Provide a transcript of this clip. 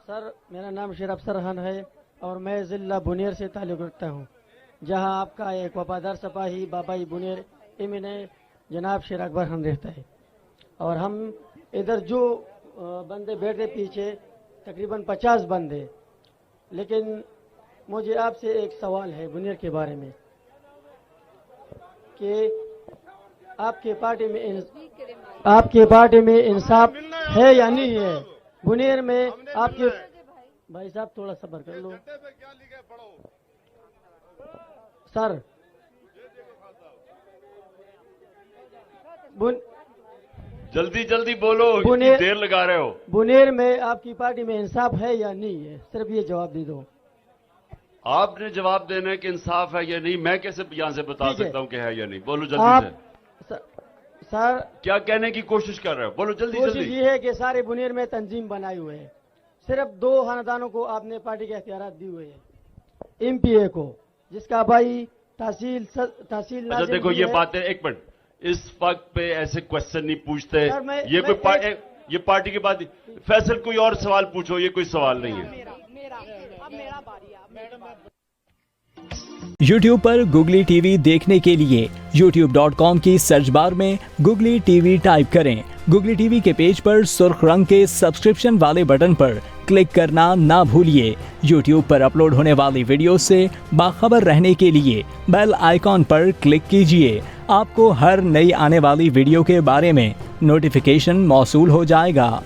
Sir मेरा नाम शेर अफसर खान है और मैं ज़िला बुनेर से ताल्लुक़ रखता हूँ, जहाँ आपका एक वफादार सिपाही बाबाई बुनेर इमिने जनाब शेर अकबर खान रहता है। और हम इधर जो बंदे बैठे पीछे तकरीबन 50 बंदे, लेकिन मुझे आपसे एक सवाल है बुनेर के बारे में कि आपके पार्टी में इंसाफ है या नहीं है? बुनेर में आपके भाई साहब थोड़ा सब्र कर लो सर। जल्दी जल्दी बोलो, इतनी देर लगा रहे हो। बुनेर में आपकी पार्टी में इंसाफ है या नहीं है? सिर्फ ये जवाब दे दो। आपने जवाब देना है कि इंसाफ है या नहीं, मैं कैसे यहाँ से बता सकता हूँ कि है या नहीं? बोलो जल्दी से। सर क्या कहने की कोशिश कर रहे हो? बोलो जल्दी जल्दी। कोशिश ये है कि सारे बुनेर में तंजीम बनाए हुए है, सिर्फ 2 खानदानों को आपने पार्टी के इख्तियारात दी हुए है, एमपीए को, जिसका भाई तहसील अच्छा देखो ये बातें, एक मिनट, इस वक्त पे ऐसे क्वेश्चन नहीं पूछते। ये पार्टी के बाद फैसल कोई और सवाल पूछो, ये कोई सवाल नहीं है। YouTube पर गुगली टीवी देखने के लिए youtube.com की सर्च बार में गुगली टीवी टाइप करें। गुगली टीवी के पेज पर सुर्ख रंग के सब्सक्रिप्शन वाले बटन पर क्लिक करना ना भूलिए। YouTube पर अपलोड होने वाली वीडियो से बाखबर रहने के लिए बेल आइकॉन पर क्लिक कीजिए। आपको हर नई आने वाली वीडियो के बारे में नोटिफिकेशन मौसूल हो जाएगा।